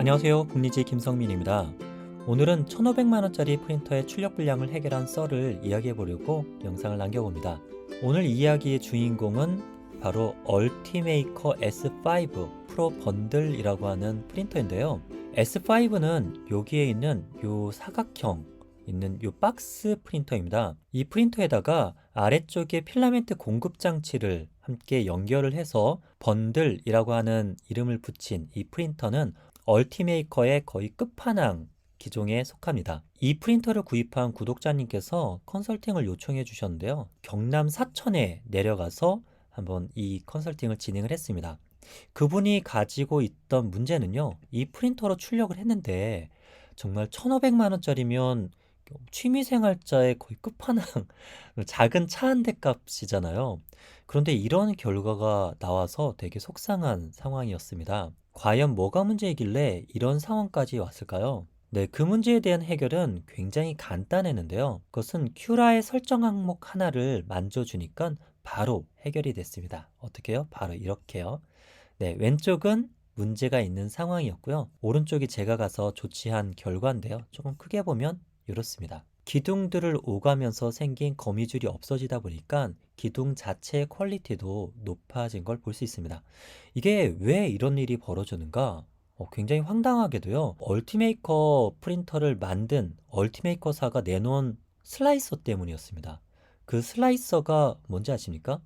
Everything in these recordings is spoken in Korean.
안녕하세요. 북리지 김성민입니다. 오늘은 1,500만원짜리 프린터의 출력 불량을 해결한 썰을 이야기해 보려고 영상을 남겨봅니다. 오늘 이야기의 주인공은 바로 얼티메이커 S5 프로 번들이라고 하는 프린터인데요. S5는 여기에 있는 요 사각형 있는 요 박스 프린터입니다. 이 프린터에다가 아래쪽에 필라멘트 공급 장치를 함께 연결을 해서 번들이라고 하는 이름을 붙인 이 프린터는 얼티메이커의 거의 끝판왕 기종에 속합니다. 이 프린터를 구입한 구독자님께서 컨설팅을 요청해 주셨는데요. 경남 사천에 내려가서 한번 이 컨설팅을 진행을 했습니다. 그분이 가지고 있던 문제는요. 이 프린터로 출력을 했는데 정말 1,500만 원짜리면 취미생활자의 거의 끝판왕 작은 차 한 대 값이잖아요. 그런데 이런 결과가 나와서 되게 속상한 상황이었습니다. 과연 뭐가 문제이길래 이런 상황까지 왔을까요? 네, 그 문제에 대한 해결은 굉장히 간단했는데요. 그것은 큐라의 설정 항목 하나를 만져주니까 바로 해결이 됐습니다. 어떻게요? 바로 이렇게요. 네, 왼쪽은 문제가 있는 상황이었고요. 오른쪽이 제가 가서 조치한 결과인데요. 조금 크게 보면 이렇습니다. 기둥들을 오가면서 생긴 거미줄이 없어지다 보니까 기둥 자체의 퀄리티도 높아진 걸 볼 수 있습니다. 이게 왜 이런 일이 벌어지는가? 굉장히 황당하게도요. 얼티메이커 프린터를 만든 얼티메이커사가 내놓은 슬라이서 때문이었습니다. 그 슬라이서가 뭔지 아십니까?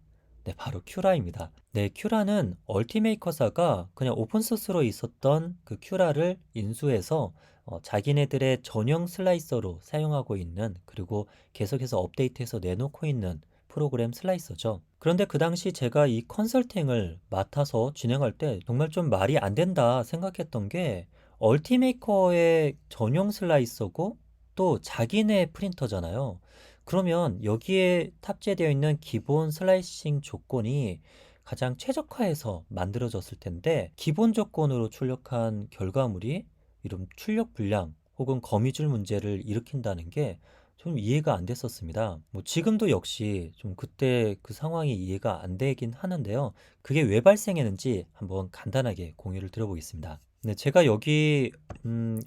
네, 바로 큐라입니다. 네, 큐라는 얼티메이커사가 그냥 오픈소스로 있었던 그 큐라를 인수해서 자기네들의 전용 슬라이서로 사용하고 있는, 그리고 계속해서 업데이트해서 내놓고 있는 프로그램 슬라이서죠. 그런데 그 당시 제가 이 컨설팅을 맡아서 진행할 때 정말 좀 말이 안 된다 생각했던 게, 얼티메이커의 전용 슬라이서고 또 자기네 프린터잖아요. 그러면 여기에 탑재되어 있는 기본 슬라이싱 조건이 가장 최적화해서 만들어졌을 텐데, 기본 조건으로 출력한 결과물이 이런 출력 불량 혹은 거미줄 문제를 일으킨다는 게 좀 이해가 안 됐었습니다. 뭐 지금도 역시 좀 그때 그 상황이 이해가 안 되긴 하는데요. 그게 왜 발생했는지 한번 간단하게 공유를 드려보겠습니다. 네, 제가 여기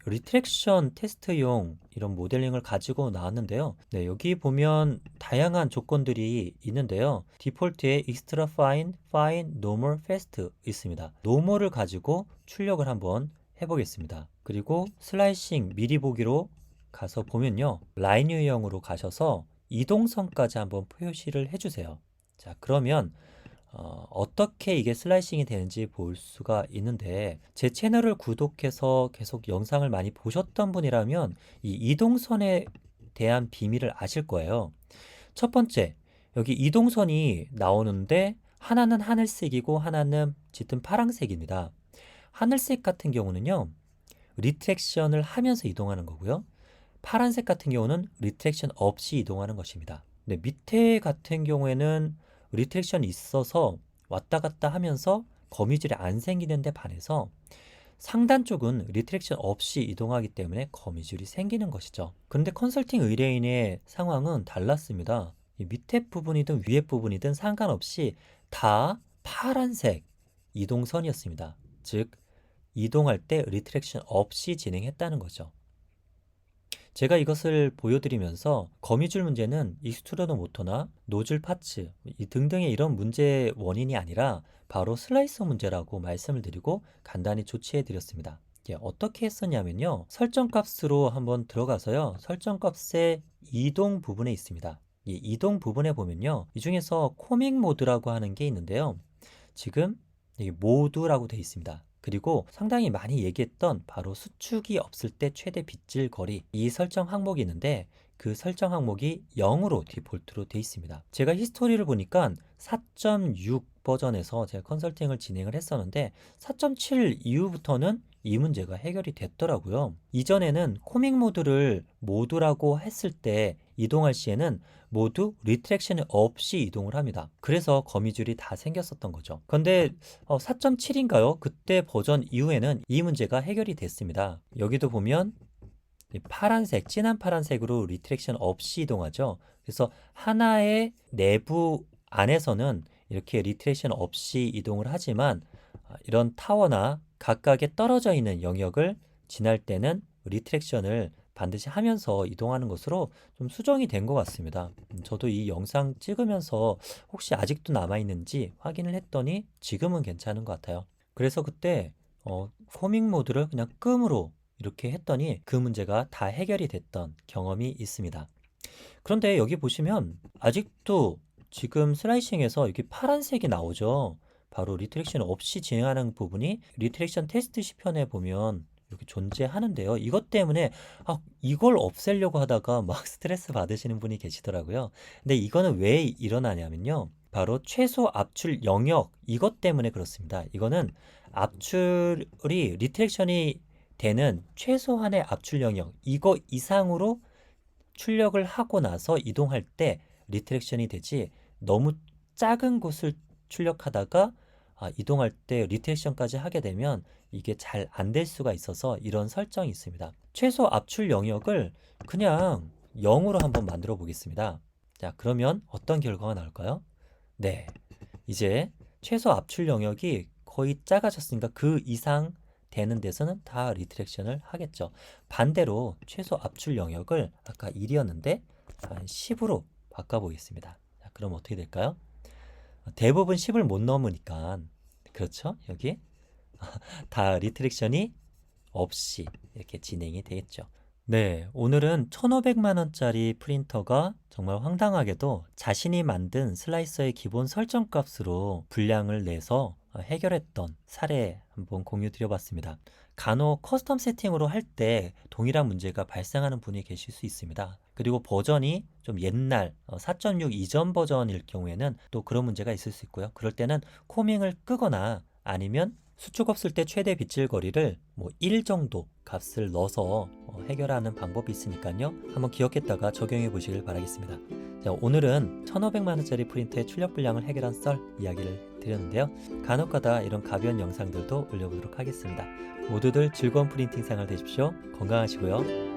리트랙션 테스트용 이런 모델링을 가지고 나왔는데요. 네, 여기 보면 다양한 조건들이 있는데요. 디폴트에 extra fine, fine, normal, fast 있습니다. normal을 가지고 출력을 한번 해보겠습니다. 그리고 슬라이싱 미리 보기로 가서 보면요. 라인 유형으로 가셔서 이동선까지 한번 표시를 해주세요. 자, 그러면 어떻게 이게 슬라이싱이 되는지 볼 수가 있는데, 제 채널을 구독해서 계속 영상을 많이 보셨던 분이라면 이 이동선에 대한 비밀을 아실 거예요. 첫 번째, 여기 이동선이 나오는데 하나는 하늘색이고 하나는 짙은 파란색입니다. 하늘색 같은 경우는요, 리트랙션을 하면서 이동하는 거고요. 파란색 같은 경우는 리트랙션 없이 이동하는 것입니다. 네, 밑에 같은 경우에는 리트랙션이 있어서 왔다 갔다 하면서 거미줄이 안 생기는데 반해서 상단 쪽은 리트랙션 없이 이동하기 때문에 거미줄이 생기는 것이죠. 그런데 컨설팅 의뢰인의 상황은 달랐습니다. 이 밑에 부분이든 위에 부분이든 상관없이 다 파란색 이동선이었습니다. 즉, 이동할 때 리트랙션 없이 진행했다는 거죠. 제가 이것을 보여드리면서 거미줄 문제는 익스트루더 모터나 노즐 파츠 등등의 이런 문제의 원인이 아니라 바로 슬라이서 문제라고 말씀을 드리고 간단히 조치해 드렸습니다. 어떻게 했었냐면요. 설정값으로 한번 들어가서요. 설정값의 이동 부분에 있습니다. 이 이동 부분에 보면요. 이 중에서 코믹 모드라고 하는 게 있는데요. 지금 이 모드라고 되어 있습니다. 그리고 상당히 많이 얘기했던 바로 수축이 없을 때 최대 빗질 거리, 이 설정 항목이 있는데 그 설정 항목이 0으로 디폴트로 되어 있습니다. 제가 히스토리를 보니까 4.6 버전에서 제가 컨설팅을 진행을 했었는데 4.7 이후부터는 이 문제가 해결이 됐더라고요. 이전에는 코믹 모드를 모두라고 했을 때 이동할 시에는 모두 리트랙션 없이 이동을 합니다. 그래서 거미줄이 다 생겼었던 거죠. 그런데 4.7인가요? 그때 버전 이후에는 이 문제가 해결이 됐습니다. 여기도 보면 파란색, 진한 파란색으로 리트랙션 없이 이동하죠. 그래서 하나의 내부 안에서는 이렇게 리트랙션 없이 이동을 하지만 이런 타워나 각각의 떨어져 있는 영역을 지날 때는 리트랙션을 반드시 하면서 이동하는 것으로 좀 수정이 된 것 같습니다. 저도 이 영상 찍으면서 혹시 아직도 남아있는지 확인을 했더니 지금은 괜찮은 것 같아요. 그래서 그때 포밍 모드를 그냥 끔으로 이렇게 했더니 그 문제가 다 해결이 됐던 경험이 있습니다. 그런데 여기 보시면 아직도 지금 슬라이싱에서 이렇게 파란색이 나오죠. 바로 리트랙션 없이 진행하는 부분이 리트랙션 테스트 시편에 보면 이렇게 존재하는데요. 이것 때문에 이걸 없애려고 하다가 막 스트레스 받으시는 분이 계시더라고요. 근데 이거는 왜 일어나냐면요. 바로 최소 압출 영역 이것 때문에 그렇습니다. 이거는 압출이 리트랙션이 되는 최소한의 압출 영역 이거 이상으로 출력을 하고 나서 이동할 때 리트랙션이 되지 너무 작은 곳을 출력하다가 이동할 때 리트랙션까지 하게 되면 이게 잘 안 될 수가 있어서 이런 설정이 있습니다. 최소 압출 영역을 그냥 0으로 한번 만들어 보겠습니다. 자, 그러면 어떤 결과가 나올까요? 네, 이제 최소 압출 영역이 거의 작아졌으니까 그 이상 되는 데서는 다 리트랙션을 하겠죠. 반대로 최소 압출 영역을 아까 1이었는데 10으로 바꿔보겠습니다. 자, 그럼 어떻게 될까요? 대부분 10을 못 넘으니까 그렇죠? 여기 다 리트랙션이 없이 이렇게 진행이 되겠죠. 네, 오늘은 1,500만 원짜리 프린터가 정말 황당하게도 자신이 만든 슬라이서의 기본 설정 값으로 분량을 내서 해결했던 사례 한번 공유 드려봤습니다. 간혹 커스텀 세팅으로 할 때 동일한 문제가 발생하는 분이 계실 수 있습니다. 그리고 버전이 좀 옛날 4.6 이전 버전일 경우에는 또 그런 문제가 있을 수 있고요. 그럴 때는 코밍을 끄거나 아니면 수축 없을 때 최대 빗질거리를 1 정도 값을 넣어서 해결하는 방법이 있으니까요. 한번 기억했다가 적용해 보시길 바라겠습니다. 자, 오늘은 1,500만 원짜리 프린터의 출력 불량을 해결한 썰 이야기를 드렸는데요. 간혹가다 이런 가벼운 영상들도 올려보도록 하겠습니다. 모두들 즐거운 프린팅 생활 되십시오. 건강하시고요.